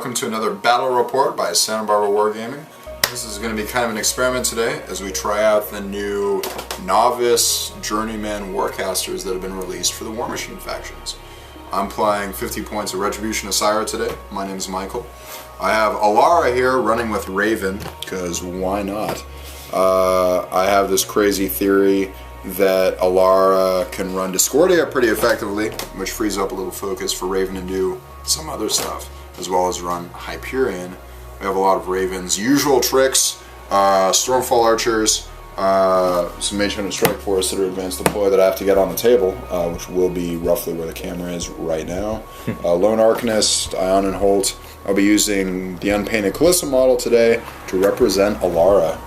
welcome to another battle report by Santa Barbara Wargaming. This is going to be kind of an experiment today as we try out the new novice journeyman warcasters that have been released for the Warmachine factions. I'm playing 50 points of Retribution of Scyrah today. My name is Michael. I have Elara here running with Raven, because why not? I have this crazy theory that Elara can run Discordia pretty effectively, which frees up a little focus for Raven to do some other stuff, as well as run Hyperion. We have a lot of Raven's usual tricks, Stormfall Archers, some Mage Hunter Strike Force that are advanced deploy that I have to get on the table, which will be roughly where the camera is right now. Lone Arcanist, Ion and Holt. I'll be using the Unpainted Calissa model today to represent Elara.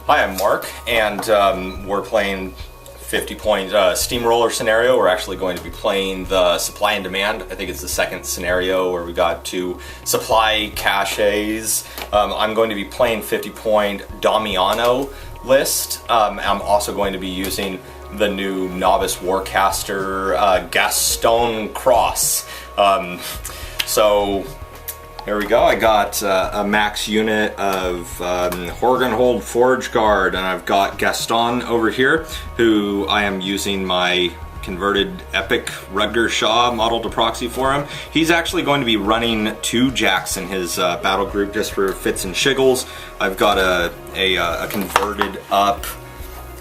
Hi, I'm Mark, and we're playing 50-point steamroller scenario. We're actually going to be playing the supply and demand. I think it's the second scenario where we got two supply caches. I'm going to be playing 50-point Damiano list. I'm also going to be using the new novice warcaster Gastone Crosse. So here we go. I got a max unit of Horgenhold Forge Guard, and I've got Gaston over here, who I am using my converted Epic Rudger Shaw model to proxy for him. He's actually going to be running 2 Jacks in his battle group just for fits and shiggles. I've got a converted up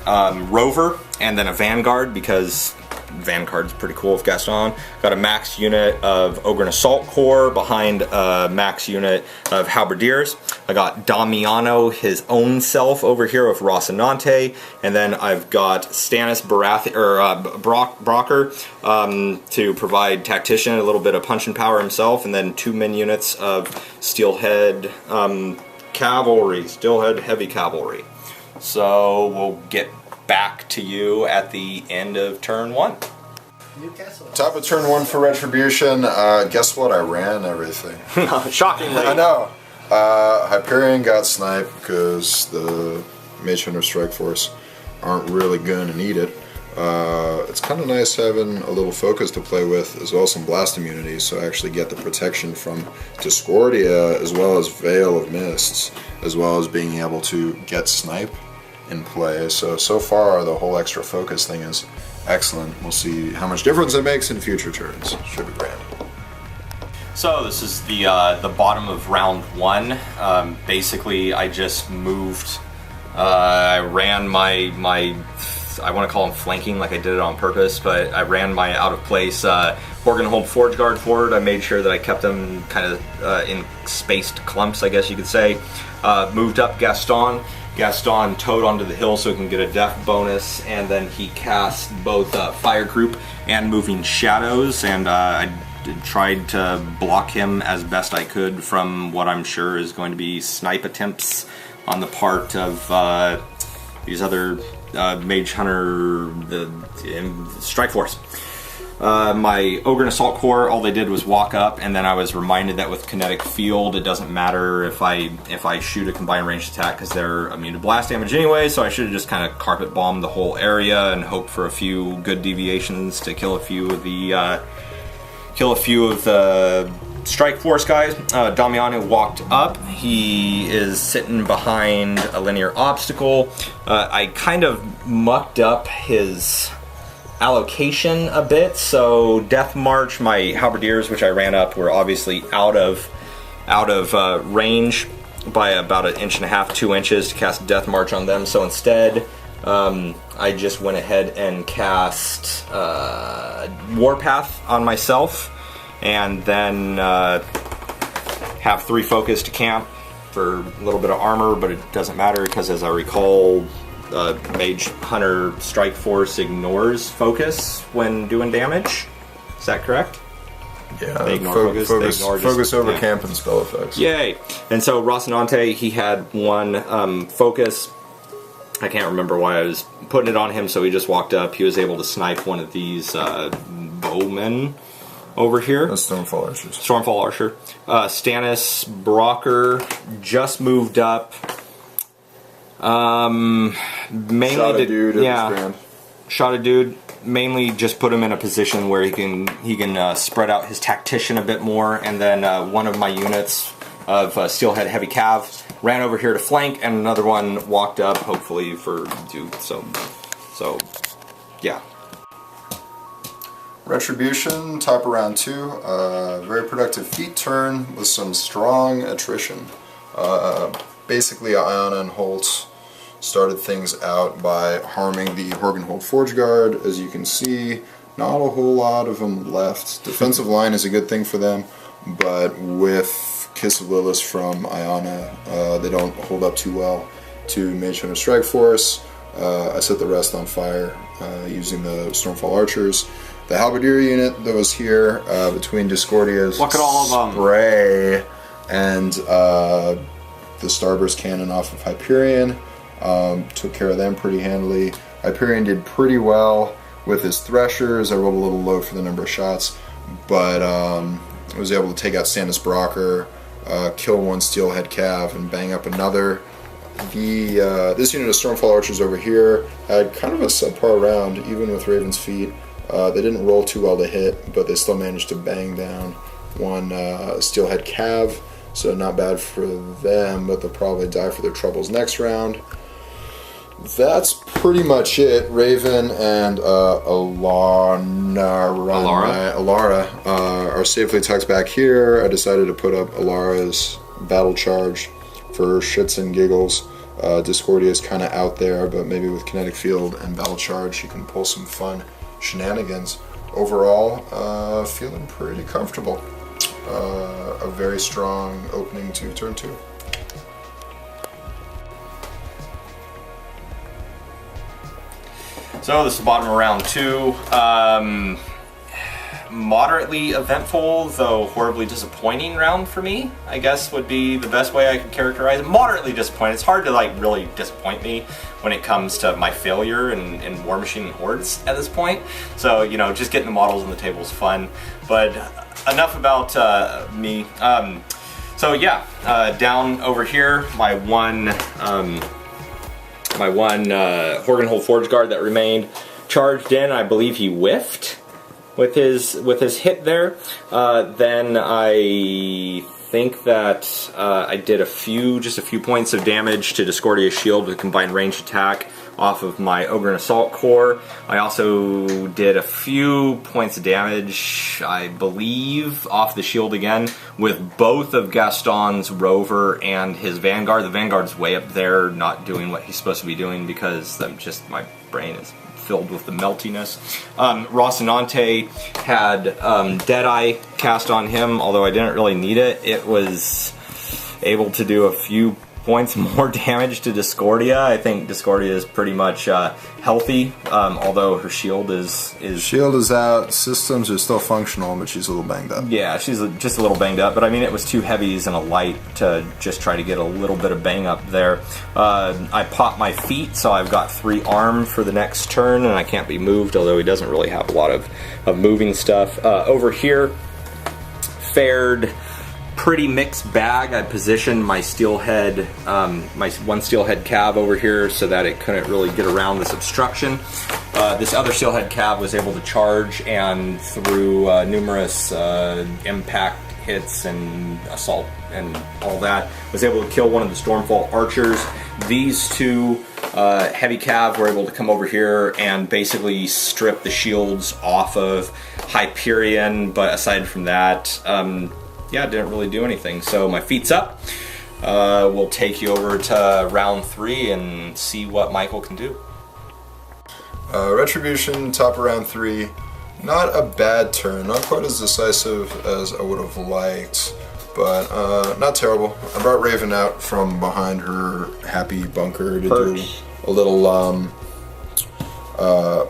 Rover and then a Vanguard, because Vanguard's pretty cool with Gaston. Got a max unit of Ogre and Assault Corps behind a max unit of Halberdiers. I got Damiano, his own self, over here with Rocinante, and then I've got Stannis Brocker to provide Tactician, a little bit of punch and power himself, and then 2 min units of Steelhead Cavalry, Steelhead Heavy Cavalry. So we'll get back to you at the end of turn 1. Top of turn 1 for Retribution. Guess what? I ran everything. Shockingly. I know. Hyperion got sniped because the Mage Hunter Strike Force aren't really going to need it. It's kind of nice having a little focus to play with, as well as some blast immunity, so I actually get the protection from Discordia, as well as Veil of Mists, as well as being able to get snipe in play. So far the whole extra focus thing is excellent. We'll see how much difference it makes in future turns. Should be grand. So this is the bottom of round 1. Basically, I just moved. I ran my I want to call them flanking, like I did it on purpose, but I ran my out of place Horgenhold Forge Guard forward. I made sure that I kept them kind of in spaced clumps, I guess you could say. Moved up Gaston. Gaston towed onto the hill so he can get a death bonus, and then he cast both Fire Group and Moving Shadows, and I tried to block him as best I could from what I'm sure is going to be snipe attempts on the part of these other Mage Hunter Strike Force. My Ogre and Assault Corps, all they did was walk up, and then I was reminded that with Kinetic Field, it doesn't matter if I shoot a combined ranged attack, because they're immune to blast damage anyway, so I should have just kind of carpet bombed the whole area and hoped for a few good deviations to kill a few of the Strike Force guys. Damiano walked up. He is sitting behind a linear obstacle. I kind of mucked up his allocation a bit, so Death March, my Halberdiers, which I ran up, were obviously out of range by about 1.5 to 2 inches to cast Death March on them. So instead, I just went ahead and cast Warpath on myself, and then have 3 focus to camp for a little bit of armor, but it doesn't matter because, as I recall, Mage Hunter Strike Force ignores focus when doing damage. Is that correct? Yeah, they ignore focus. They ignore focus over camp and spell effects. Yay! And so Rocinante, he had 1 focus. I can't remember why I was putting it on him, so he just walked up. He was able to snipe one of these bowmen over here. That's Stormfall Archers. Stormfall Archer. Stannis Brocker just moved up. Mainly Shot a dude. Yeah. Shot a dude. mainly just put him in a position where he can spread out his tactician a bit more, and then one of my units of steelhead heavy cav ran over here to flank, and another one walked up, hopefully for do so. So yeah. Retribution, top of round 2, very productive feat turn with some strong attrition. Basically, Iona and Holt started things out by harming the Horgenhold Forge Guard. As you can see, not a whole lot of them left. Defensive line is a good thing for them, but with Kiss of Lilith from Iona, they don't hold up too well to Mage Hunter Strike Force. I set the rest on fire using the Stormfall Archers. The Halberdier unit that was here between Discordia's Look at all of them. Spray and the Starburst cannon off of Hyperion took care of them pretty handily. Hyperion did pretty well with his Threshers. I rolled a little low for the number of shots, but was able to take out Stannis Brocker, kill one Steelhead Cav, and bang up another. This unit of Stormfall Archers over here had kind of a subpar round, even with Raven's Feet. They didn't roll too well to hit, but they still managed to bang down one Steelhead Cav, so not bad for them, but they'll probably die for their troubles next round. That's pretty much it. Raven and Elara are safely tucked back here. I decided to put up Elara's battle charge for shits and giggles. Discordia is kind of out there, but maybe with Kinetic Field and battle charge you can pull some fun shenanigans. Overall, feeling pretty comfortable. A very strong opening to turn 2. So this is the bottom of round 2. Moderately eventful, though horribly disappointing round for me, I guess would be the best way I could characterize it. Moderately disappointing. It's hard to like really disappoint me when it comes to my failure in Warmachine and Hordes at this point. So, you know, just getting the models on the table is fun. But enough about me. So yeah, down over here, my one Horgenhold Forge Guard that remained charged in. I believe he whiffed with his hit there. Then I think that I did just a few points of damage to Discordia's shield with a combined ranged attack off of my Ogre and Assault Core. I also did a few points of damage, I believe, off the shield again with both of Gaston's Rover and his Vanguard. The Vanguard's way up there, not doing what he's supposed to be doing because my brain is filled with the meltiness. Rocinante had Deadeye cast on him, although I didn't really need it. It was able to do a few points more damage to Discordia. I think Discordia is pretty much healthy, although her shield is... Shield is out, systems are still functional, but she's a little banged up. Yeah, she's just a little banged up, but I mean it was 2 heavies and a light to just try to get a little bit of bang up there. I popped my feet, so I've got 3 arm for the next turn, and I can't be moved, although he doesn't really have a lot of moving stuff. Over here, fared pretty mixed bag. I positioned my steelhead, my one steelhead cab over here so that it couldn't really get around this obstruction. This other steelhead cab was able to charge, and through numerous impact hits and assault and all that, was able to kill one of the Stormfall Archers. These 2 heavy cav were able to come over here and basically strip the shields off of Hyperion, but aside from that, yeah, didn't really do anything. So my feet's up. We'll take you over to round 3 and see what Michael can do. Retribution, top of round 3. Not a bad turn. Not quite as decisive as I would have liked, but not terrible. I brought Raven out from behind her happy bunker to do a little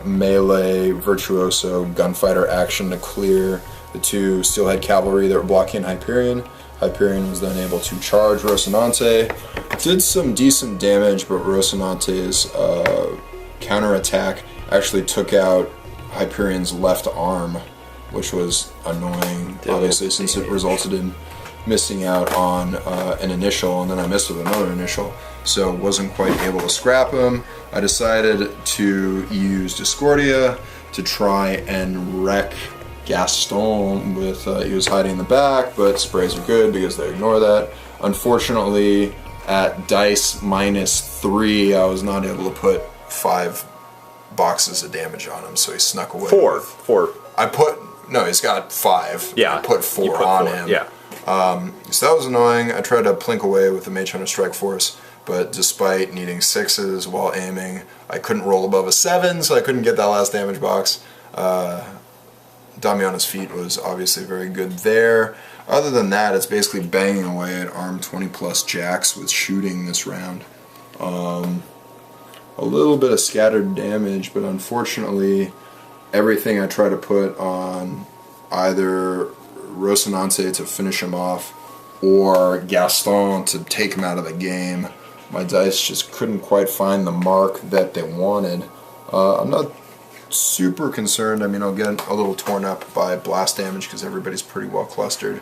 melee virtuoso gunfighter action to clear the 2 Steelhead Cavalry that were blocking Hyperion. Hyperion was then able to charge Rocinante. Did some decent damage, but Rocinante's counterattack actually took out Hyperion's left arm, which was annoying, obviously, since it resulted in missing out on an initial, and then I missed with another initial, so wasn't quite able to scrap him. I decided to use Discordia to try and wreck Gastone with, he was hiding in the back, but sprays are good because they ignore that. Unfortunately, at dice -3, I was not able to put 5 boxes of damage on him, so he snuck away. Four. No, he's got 5. Yeah. I put 4 on him. Yeah. So that was annoying. I tried to plink away with the Mage Hunter Strike Force, but despite needing 6s while aiming, I couldn't roll above a 7, so I couldn't get that last damage box. Damiano's feat was obviously very good there. Other than that, it's basically banging away at arm 20 plus jacks with shooting this round. A little bit of scattered damage, but unfortunately everything I try to put on either Rocinante to finish him off or Gastone to take him out of the game, my dice just couldn't quite find the mark that they wanted. I'm not super concerned. I mean, I'll get a little torn up by blast damage because everybody's pretty well clustered,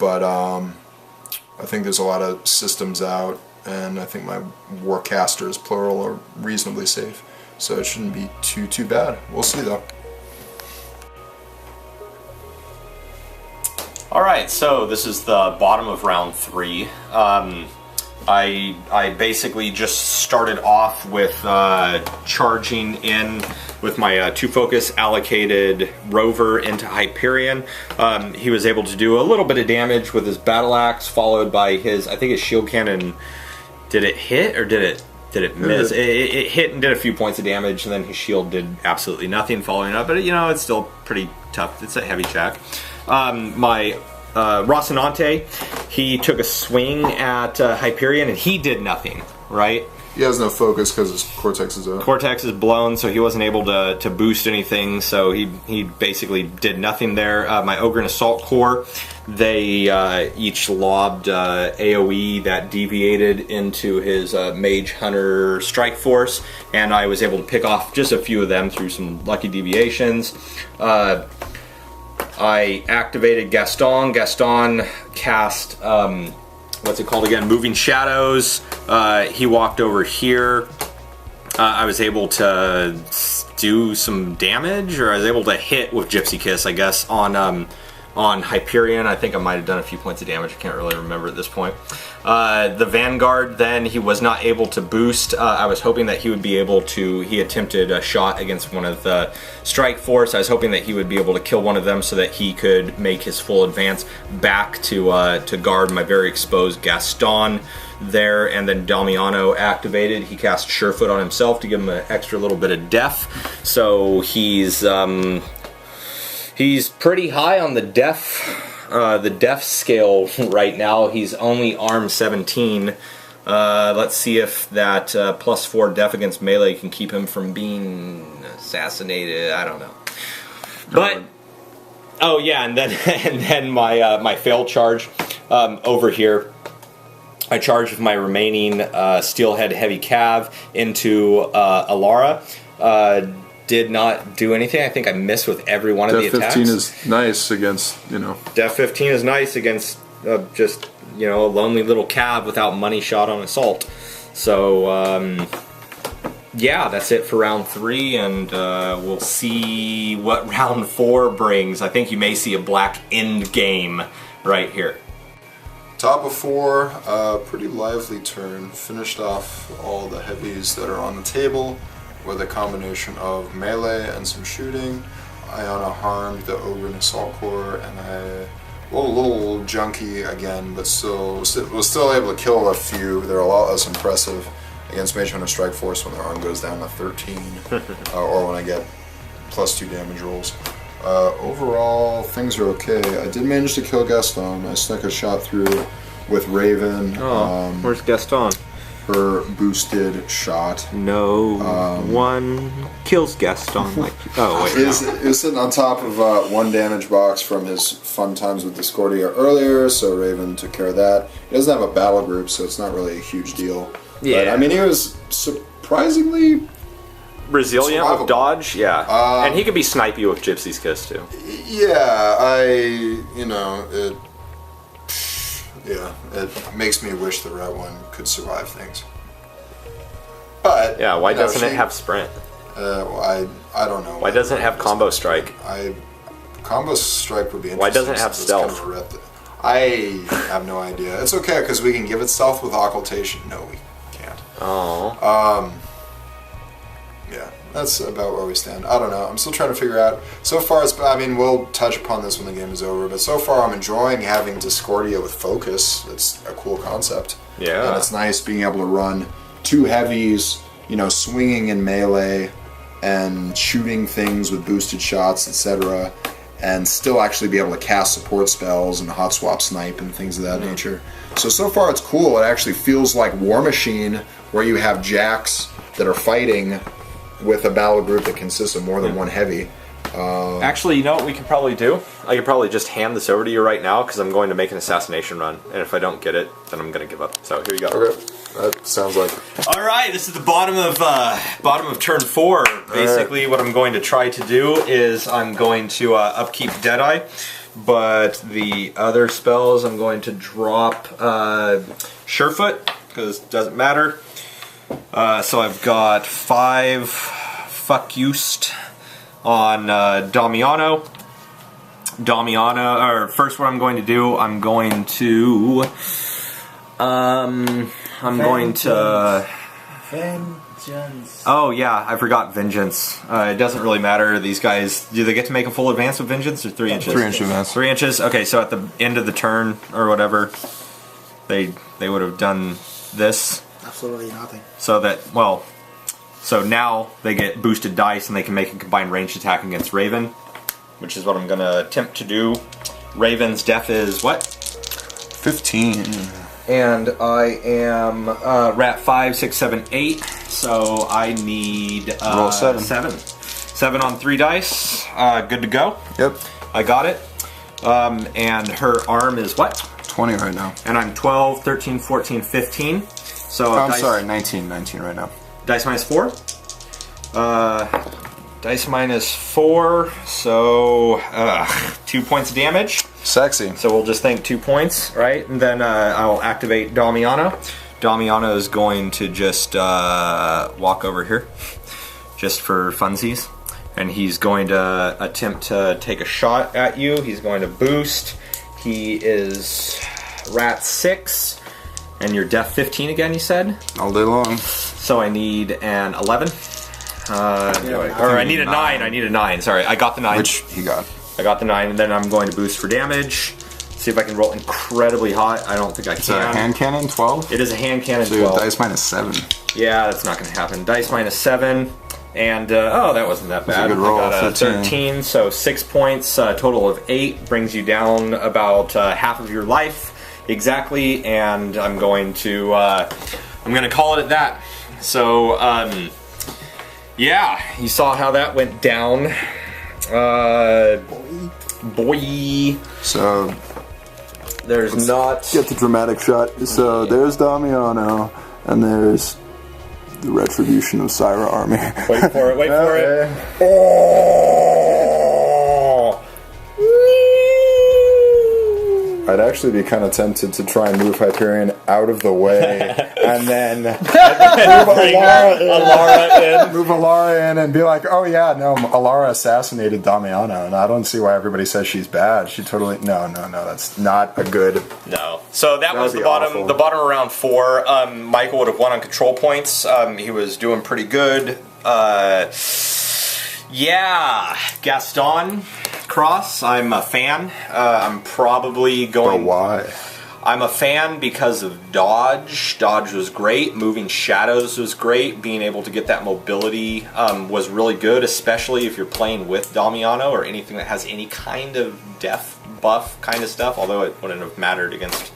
but I think there's a lot of systems out, and I think my Warcasters, plural, are reasonably safe, so it shouldn't be too bad. We'll see though. Alright, so this is the bottom of round 3. I basically just started off with charging in with my 2 focus allocated rover into Hyperion. He was able to do a little bit of damage with his battle axe, followed by his, I think his shield cannon. Did it hit or did it miss? It hit and did a few points of damage, and then his shield did absolutely nothing following up. But you know, it's still pretty tough. It's a heavy check. My Rocinante, he took a swing at Hyperion and he did nothing, right? He has no focus because his Cortex is out. Cortex is blown, so he wasn't able to boost anything, so he basically did nothing there. My Ogre and Assault Corps, they each lobbed AoE that deviated into his Mage Hunter Strike Force, and I was able to pick off just a few of them through some lucky deviations. I activated Gastone. Gastone cast, what's it called again? Moving Shadows. He walked over here. I was able to do some damage, or I was able to hit with Gypsy Kiss, I guess, on Hyperion. I think I might have done a few points of damage. I can't really remember at this point. The Vanguard, then, he was not able to boost. I was hoping that he would be able to, he attempted a shot against one of the Strike Force. I was hoping that he would be able to kill one of them so that he could make his full advance back to guard my very exposed Gastone there. And then Damiano activated. He cast Surefoot on himself to give him an extra little bit of def. So he's pretty high on the def scale right now. He's only arm 17. Let's see if that +4 def against melee can keep him from being assassinated. I don't know. But oh yeah, and then my fail charge over here. I charged with my remaining Steelhead Heavy Cav into Elara. Did not do anything. I think I missed with every one of the attacks. Def 15 is nice against, you know. Def 15 is nice against just, you know, a lonely little cab without money shot on assault. So, yeah, that's it for round 3, and we'll see what round 4 brings. I think you may see a black end game right here. Top of 4, pretty lively turn. Finished off all the heavies that are on the table with a combination of melee and some shooting. Iona harmed the Ogre and Assault Corps, and I a little junky again, but was still able to kill a few. They're a lot less impressive against Mage Hunter Strike Force when their arm goes down to 13, or when I get +2 damage rolls. Overall, things are okay. I did manage to kill Gastone. I snuck a shot through with Raven. Oh, where's Gastone? Her boosted shot. No one kills Gastone like you. Oh, wait. It was sitting on top of 1 damage box from his fun times with Discordia earlier, so Raven took care of that. He doesn't have a battle group, so it's not really a huge deal. Yeah. But, I mean, he was surprisingly resilient survivable. With dodge, yeah. And he could be snipey with Gypsy's Kiss, too. Yeah, it makes me wish the red one could survive things. But yeah, why doesn't it have sprint? I don't know. Why doesn't it have combo strike? Combo strike would be interesting. Why doesn't it have stealth? I have no idea. It's okay because we can give it stealth with occultation. No, we can't. Oh. Yeah, that's about where we stand. I don't know. I'm still trying to figure out. So far, I mean, we'll touch upon this when the game is over, but so far I'm enjoying having Discordia with focus. It's a cool concept. Yeah. And it's nice being able to run 2 heavies, you know, swinging in melee and shooting things with boosted shots, etc., and still actually be able to cast support spells and hot swap snipe and things of that nature. So far it's cool. It actually feels like Warmachine, where you have jacks that are fighting with a battle group that consists of more than one heavy. Actually, you know what we could probably do? I could probably just hand this over to you right now because I'm going to make an assassination run, and if I don't get it, then I'm going to give up. So here you go. Okay, that sounds like. All right, this is the bottom of turn 4. Basically, what I'm going to try to do is I'm going to upkeep Deadeye, but the other spells I'm going to drop Surefoot because it doesn't matter. So I've got 5 Fuck Used on Damiano. Or first, what I'm going to do, I'm going to Vengeance. Oh yeah, I forgot Vengeance. It doesn't really matter. These guys, do they get to make a full advance with Vengeance or 3 inches? 3 inch advance. 3 inches. Okay, so at the end of the turn or whatever, they would have done this. Absolutely nothing. So that, well, so now they get boosted dice and they can make a combined ranged attack against Raven, which is what I'm going to attempt to do. Raven's def is what? 15. And I am rat 5, 6, 7, 8. So I need roll 7. 7 on 3 dice. Good to go. Yep. I got it. And her arm is what? 20 right now. And I'm 12, 13, 14, 15. So I'm sorry, 19 right now. Dice minus 4. Dice minus 4. So 2 points of damage. Sexy. So we'll just think 2 points, right? And then I'll activate Damiano. Damiano is going to just walk over here, just for funsies. And he's going to attempt to take a shot at you. He's going to boost. He is rat 6. And you're def 15 again, you said? All day long. So I need an 11. Or I need a 9. I need a 9. Sorry, I got the 9. Which he got. I got the 9, and then I'm going to boost for damage. See if I can roll incredibly hot. I don't think I can. Is that a hand cannon 12? It is a hand cannon 12. So dice minus 7. Yeah, that's not going to happen. Dice minus 7. And, oh, that wasn't that bad. That's a good roll. I got a 13, so 6 points. Total of 8 brings you down about half of your life. Exactly, and I'm going to call it at that. So, yeah, you saw how that went down. Boy. So, There's not... Get the dramatic shot. So there's Damiano, and there's the Retribution of Scyrah army. Wait for it, wait for it. I'd actually be kind of tempted to try and move Hyperion out of the way and then move Elara in and be like, oh yeah, no, Elara assassinated Damiano, and I don't see why everybody says she's bad. She totally no, that's not a good. No. So that was the bottom. Awful. The bottom of round 4. Michael would have won on control points. He was doing pretty good. Yeah, Gastone Crosse. I'm a fan. I'm probably going. But why? I'm a fan because of dodge. Dodge was great. Moving shadows was great. Being able to get that mobility was really good, especially if you're playing with Damiano or anything that has any kind of death buff kind of stuff, although it wouldn't have mattered against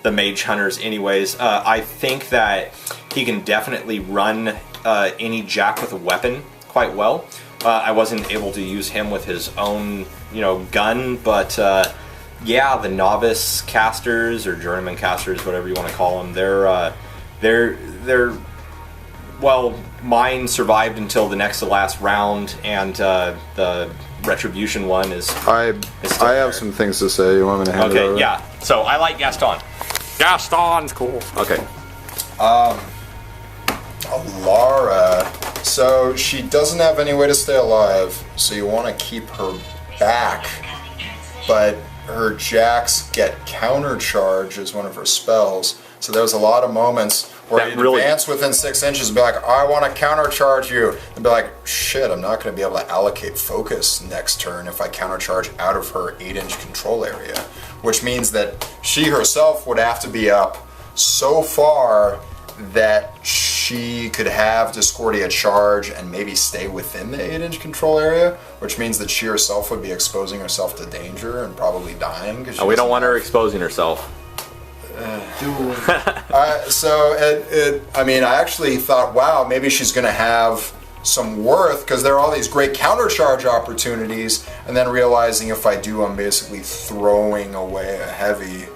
the mage hunters anyways. I think that he can definitely run any jack with a weapon quite well. I wasn't able to use him with his own, gun, but yeah, the novice casters or journeyman casters, whatever you want to call them, they're well, mine survived until the next to last round, and the Retribution one is. I have some things to say. You want me to hand it over? Okay, yeah. So I like Gastone. Gastone's cool. Okay. Elara So she doesn't have any way to stay alive, so you want to keep her back, but her jacks get countercharge as one of her spells. So there's a lot of moments where you advance within 6 inches and be like, I want to countercharge you. And be like, shit, I'm not going to be able to allocate focus next turn if I countercharge out of her 8-inch control area. Which means that she herself would have to be up so far that she could have Discordia charge and maybe stay within the 8-inch control area, which means that she herself would be exposing herself to danger and probably dying. We don't want her exposing herself. I mean, I actually thought, wow, maybe she's going to have some worth because there are all these great countercharge opportunities, and then realizing if I do, I'm basically throwing away a heavy.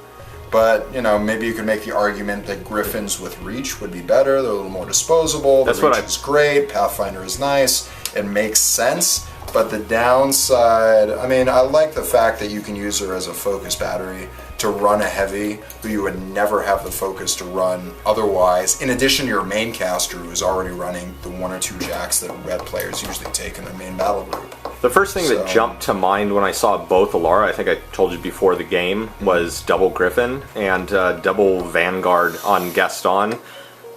But, you know, maybe you could make the argument that Griffins with Reach would be better. They're a little more disposable. The Reach is great. Pathfinder is nice. It makes sense. But the downside, I mean, I like the fact that you can use her as a focus battery to run a heavy who you would never have the focus to run otherwise, in addition to your main caster who is already running the 1 or 2 jacks that red players usually take in their main battle group. The first thing that jumped to mind when I saw both Elara, I think I told you before the game, was double Griffin and double Vanguard on Gastone.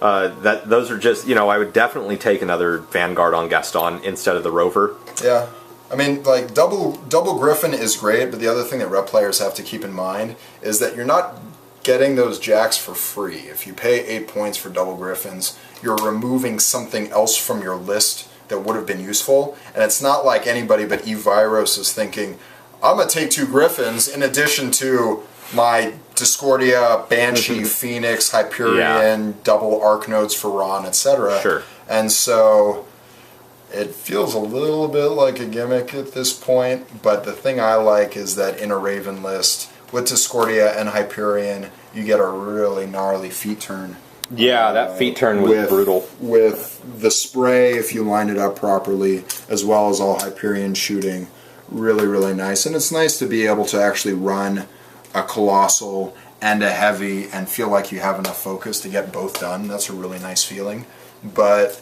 Those are just, you know, I would definitely take another Vanguard on Gastone instead of the Rover. Yeah. I mean, like, double Griffin is great, but the other thing that rep players have to keep in mind is that you're not getting those jacks for free. If you pay 8 points for double Griffins, you're removing something else from your list that would have been useful, and it's not like anybody but E-Virus is thinking, I'm going to take 2 Griffins in addition to my Discordia, Banshee, Phoenix, Hyperion, double Arc Nodes for Ron, etc. Sure. And so it feels a little bit like a gimmick at this point, but the thing I like is that in a Raven list, with Discordia and Hyperion, you get a really gnarly feet turn. Yeah, that feet turn was brutal. With the spray, if you line it up properly, as well as all Hyperion shooting, really, really nice. And it's nice to be able to actually run a Colossal and a Heavy and feel like you have enough focus to get both done. That's a really nice feeling. But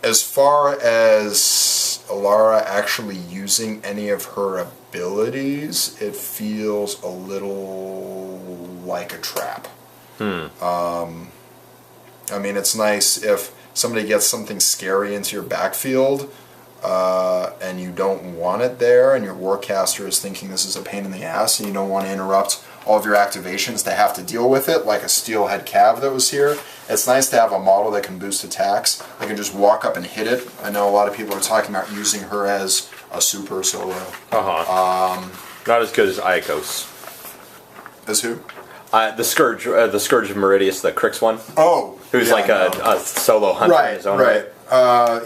as far as Elara actually using any of her abilities, it feels a little like a trap. I mean, it's nice if somebody gets something scary into your backfield and you don't want it there, and your Warcaster is thinking this is a pain in the ass, and you don't want to interrupt all of your activations to have to deal with it, like a Steelhead Cav that was here. It's nice to have a model that can boost attacks. They can just walk up and hit it. I know a lot of people are talking about using her as a super solo. Not as good as Iacos. As who? The Scourge of Meridius, the Crix one. Oh, who's like a solo hunter in his own right.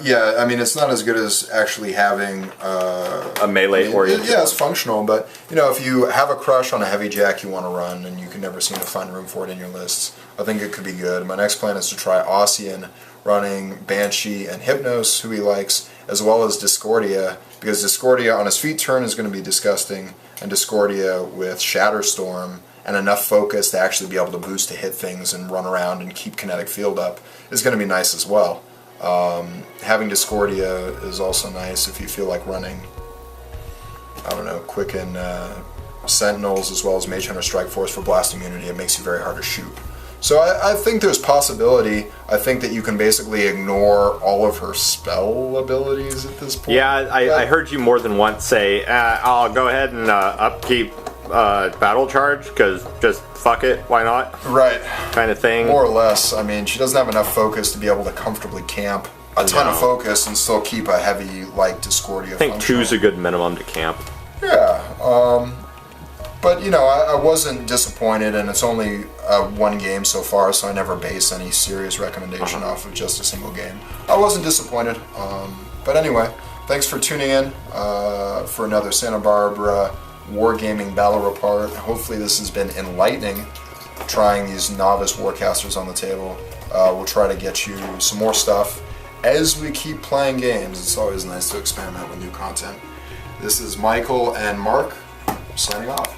Yeah, I mean, it's not as good as actually having a melee oriented. Yeah, it's functional, but you know, if you have a crush on a heavy jack you want to run and you can never seem to find room for it in your lists, I think it could be good. My next plan is to try Ossian running Banshee and Hypnos, who he likes, as well as Discordia, because Discordia on his feet turn is going to be disgusting, and Discordia with Shatterstorm and enough focus to actually be able to boost to hit things and run around and keep kinetic field up is going to be nice as well. Having Discordia is also nice if you feel like running, I don't know, Quicken Sentinels as well as Mage Hunter Strike Force for blast immunity. It makes you very hard to shoot. So I think there's possibility. I think that you can basically ignore all of her spell abilities at this point. Yeah, I heard you more than once say, I'll go ahead and upkeep battle charge, because just fuck it, why not? Right. Kind of thing. More or less. I mean, she doesn't have enough focus to be able to comfortably camp a ton of focus and still keep a heavy, like, Discordia. I think 2's a good minimum to camp. Yeah. But, you know, I wasn't disappointed, and it's only one game so far, so I never base any serious recommendation off of just a single game. I wasn't disappointed. But anyway, thanks for tuning in for another Santa Barbara Wargaming Battle Report. Hopefully this has been enlightening, trying these novice Warcasters on the table. We'll try to get you some more stuff as we keep playing games. It's always nice to experiment with new content. This is Michael and Mark signing off.